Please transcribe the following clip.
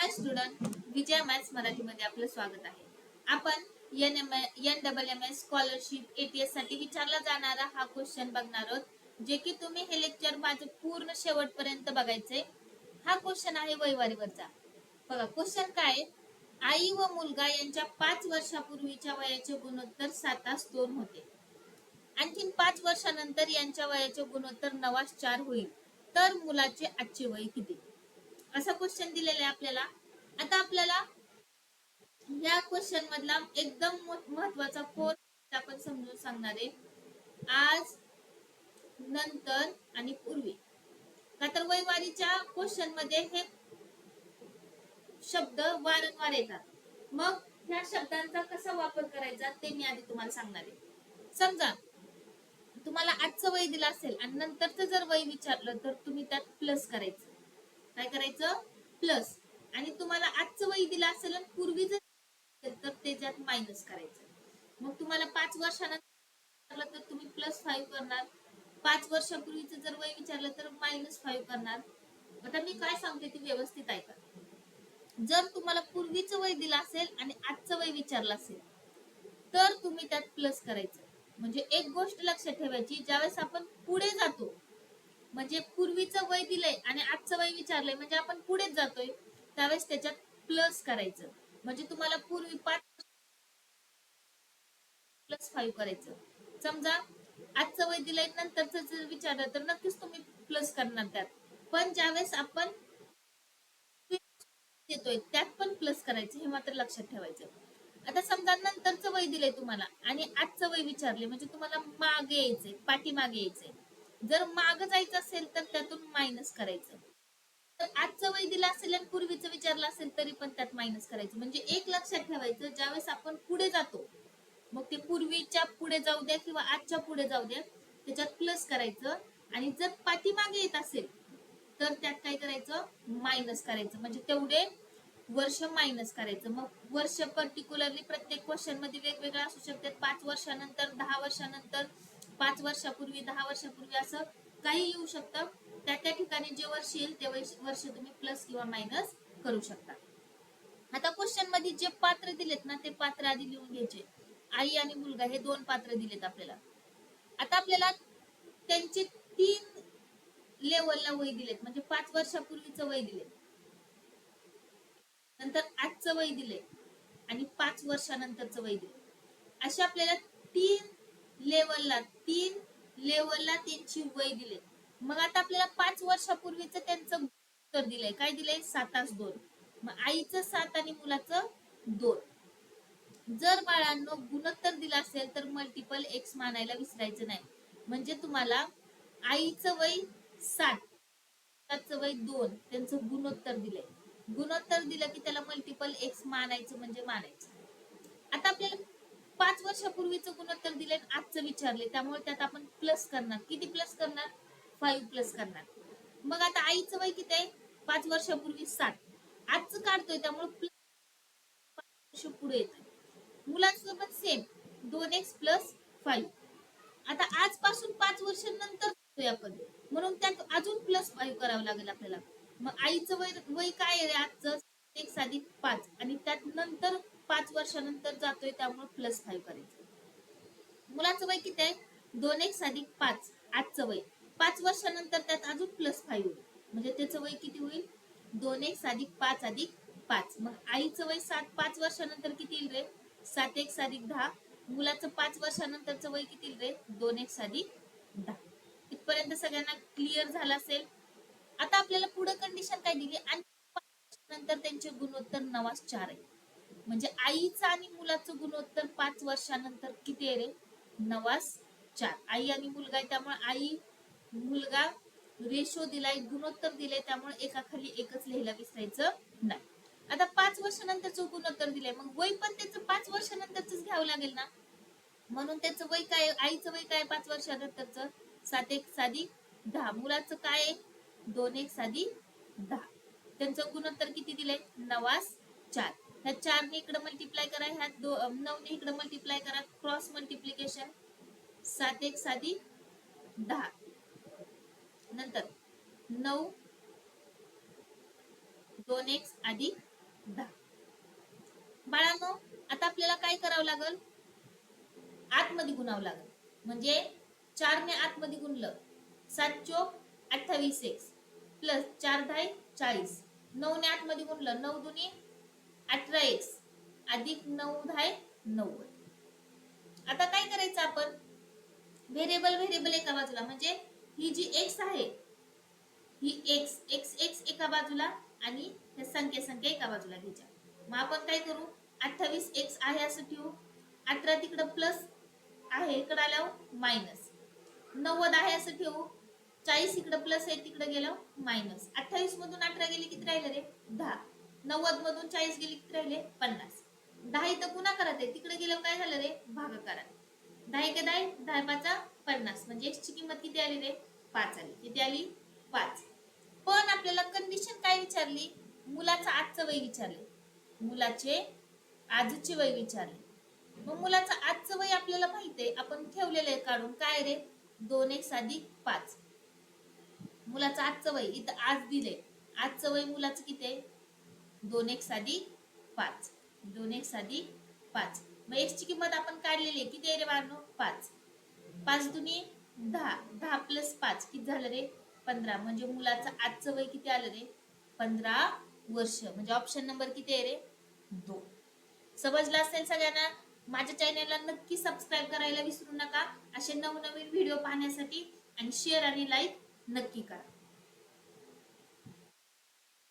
हाय student, विजय maths मराठीमध्ये आपलं स्वागत आहे. आपण NMS स्कॉलरशिप ATS साठी विचारला जाणारा हा क्वेश्चन बघणार आहोत, जे की तुम्ही हे लेक्चर माझं पूर्ण शेवटपर्यंत बघायचंय. हा क्वेश्चन आहे वयवारीवरचा. बघा क्वेश्चन काय, आई व मुलगा यांच्या 5 वर्षापूर्वीच्या वयाचे गुणोत्तर 7:2 होते. आणखीन 5 वर्षानंतर यांच्या वयाचे गुणोत्तर 9:4 होईल, तर मुलाचे आजचे वय किती? असा क्वेश्चन दिलेला आहे आपल्याला. आता आपल्याला या क्वेश्चन मधला एकदम महत्वाचा कोड आपण समजून सांगणार आहे. आज, नंतर आणि पूर्वी. का तर वयवारीच्या क्वेश्चन मध्ये हे शब्द वारंवार येतात. मग ह्या शब्दांचा कसा वापर करायचा ते मी आधी तुम्हाला सांगणार आहे. समजा तुम्हाला आजचं वय दिलं असेल आणि नंतरचं जर वय विचारलं तर तुम्ही त्यात प्लस करायचं. काय करायचं? प्लस. आणि तुम्हाला आजचं वय दिलं असेल आणि पूर्वी जर तर त्याच्यात मायनस करायचं. मग तुम्हाला 5 वर्षानंतर तर तुम्ही +5 करणार. 5 वर्षापूर्वीचं जर वय विचारलं तर -5 करणार. आता मी काय सांगते ते व्यवस्थित ऐका. जर तुम्हाला पूर्वीचं वय दिलं असेल आणि आजचं वय विचारलं असेल तर तुम्ही त्यात प्लस करायचं. म्हणजे एक गोष्ट लक्षात ठेवायची, ज्यावेळेस आपण पुढे जातो, म्हणजे पूर्वीचं वय दिलंय आणि आजचं वय विचारलंय, म्हणजे आपण पुढेच जातोय, त्यावेळेस त्याच्यात प्लस करायचं. म्हणजे तुम्हाला पूर्वी 5 +5 करायचं. समजा आजचं वय दिलंय, नंतरचं जर विचारलं तर नक्कीच तुम्ही प्लस करणार त्यात. पण ज्यावेळेस आपण देतोय त्यात पण प्लस करायचं, हे मात्र लक्षात ठेवायचं. आता समजा नंतरचं वय दिलंय तुम्हाला आणि आजचं वय विचारले, म्हणजे तुम्हाला मागे यायचंय, पाठीमागे यायचंय. जर मागे जायचं असेल तर त्यातून मायनस करायचं. तर आजचं वय दिलं असेल आणि पूर्वीचं विचारलं असेल तरी पण त्यात मायनस करायचं. म्हणजे एक लक्षात ठेवायचं, ज्यावेळेस आपण पुढे जातो, मग ते पूर्वीच्या पुढे जाऊ द्या किंवा आजच्या पुढे जाऊ द्या, त्याच्यात प्लस करायचं. आणि जर पाठीमागे येत असेल तर त्यात काय करायचं? मायनस करायचं. म्हणजे तेवढे वर्ष मायनस करायचं. मग वर्ष पर्टिक्युलरली प्रत्येक क्वेश्चन मध्ये वेगवेगळं असू शकते. 5 वर्षानंतर, 10 वर्षानंतर, 5 वर्षापूर्वी, 10 वर्षापूर्वी, असं काही येऊ शकतं. त्या ठिकाणी जे वर्ष येईल ते वर्ष तुम्ही प्लस किंवा मायनस करू शकता. आता क्वेश्चन मध्ये जे पात्र दिलेत ना, ते पात्र आधी लिहून घ्यायचे. आई आणि मुलगा हे 2 पात्र दिलेत आपल्याला. आता आपल्याला त्यांचे 3 लेवलला वय दिलेत. म्हणजे 5 वर्षापूर्वीचं वय दिले, नंतर आजचं वय दिले आणि 5 वर्षानंतरचं वय दिले. अशा आपल्याला 3 लेवलला त्यांची वय दिले. मग आता आपल्याला 5 वर्षापूर्वीचं त्यांचं उत्तर दिलंय. काय दिलंय? 7:2. मग आईचं 7 आणि मुलाचं 2. जर बाळांनो गुणोत्तर दिलं असेल तर मल्टिपल एक्स मानायला विसरायचं नाही. म्हणजे तुम्हाला आईचं वय 7, मुलाचं वय 2, त्यांचं गुणोत्तर दिलंय. गुणोत्तर दिलं की त्याला मल्टिपल एक्स मानायचं, म्हणजे मानायचं. आता आपल्याला 5 वर्षापूर्वीचं गुणोत्तर दिले, आजचं विचारले, त्यामुळे त्यात आपण प्लस करणार. किती प्लस करणार? 5 प्लस करणार. मग आता आईचं वय किती आहे? 5 वर्षापूर्वी 7, आजचं काढतोय त्यामुळे प्लस 5 वर्ष पुढे येत. मुलाचं पण सेम, 2x + 5. आता आजपासून 5 वर्षांनंतर आपण, म्हणून त्यात अजून +5 करावं लागेल आपल्याला. मग आईचं वय काय आहे आजचं? 1 + 5 आणि त्यात नंतर 5 वर्षानंतर जातोय त्यामुळे +5 करायचं. मुलाचं वय किती आहे? 2x + 5 आजचं वय. 5 वर्षानंतर त्यात अजून +5 होईल, म्हणजे त्याचं वय किती होईल? 2x + 5 + 5. मग आईचं वय 7, 5 वर्षानंतर किती येईल रे? 7x + 10. मुलाचं 5 वर्षानंतरचं वय किती येईल रे? 2x + 10. इथपर्यंत सगळ्यांना क्लिअर झालं असेल. आता आपल्याला पुढे कंडिशन काय दिली? आणि नंतर त्यांचे गुणोत्तर 9:4 आहे. म्हणजे आईचं आणि मुलाचं गुणोत्तर 5 वर्षानंतर किती आहे रे? 9:4. आई आणि मुलगा आहे त्यामुळे आई मुलगा रेशो दिलाय, गुणोत्तर दिले, त्यामुळे एकाखाली एकच लिहायला विसरायचं नाही. आता 5 वर्षानंतरचं गुणोत्तर दिलंय, मग वय पण त्याचं 5 वर्षानंतरच घ्यावं लागेल ना. म्हणून त्याचं वय काय? आईचं वय काय 5 वर्षानंतरचं? 7x + 10. मुलाचं काय? 2x + 10. त्यांचं गुणोत्तर किती दिलंय? 9:4. ह्या 4 ने इकडे मल्टिप्लाय करा, ह्या 9 ने इकडे मल्टिप्लाय करा, क्रॉस मल्टिप्लिकेशन. 7x + 10, नंतर 9, 2x + 10. बाळांनो, आता आपल्याला काय करावं लागल, आतमध्ये गुणावं लागल. म्हणजे 4 ने आतमध्ये गुणलं 7 चोक 28 एक्स प्लस 4 धाय 40. 9 ने आतमध्ये गुणलं 9 दुनी 18 एक्स अधिक 9 धाय 90. आता काय करायचं आपण, व्हेरिएबल एका बाजूला, म्हणजे ही जी एक्स आहे ही एक्स एक्स एक्स एका बाजूला आणि ह्या संख्या एका बाजूला घ्यायच्या. मग आपण काय करू, 28 एक्स आहे असं ठेवू, 18 तिकडं प्लस आहे इकडे आल्यावर मायनस, 90 आहे असं ठेवू, 40 इकडे प्लस आहे तिकडे गेलं मायनस, 28 मधून 18 गेली किती राहिले रे 10, 90 मधून 40 गेली किती राहिले 50. 10 इथं गुणाकारात आहे, तिकडे गेलं काय झालं रे भागाकारात. 10 के 10 10 पाचा 50, म्हणजे x ची किंमत किती आली रे 5 आली. किती आली 5. पण आपल्याला कंडिशन काय विचारली, मुलाचं आजचं वय विचारले, मुलाचे आजचे वय विचारले. मग मुलाचं आजचं वय आपल्याला माहिती आहे, आपण ठेवलेलं आहे काढून, काय रे 2x अधिक 5. मुलाचं आजचं वय इथं आज दिले, आजचं वय मुलाचं किती आहे 2x अधिक 5. 2x अधिक 5. मग x ची किंमत आपण काढलेली आहे, किती आहे रे बाळांनो 5. 5 दुनी 10, 10 प्लस 5 किती झालं रे 15. म्हणजे मुलाचं आजचं वय किती आलं रे 15 वर्ष. म्हणजे ऑप्शन नंबर किती आहे रे 2. समजलं असेल सगळ्यांना. माझ्या चॅनलला नक्की सबस्क्राईब करायला विसरू नका, असे नवनवीन व्हिडिओ पाहण्यासाठी, आणि शेअर आणि लाईक नक्की करा.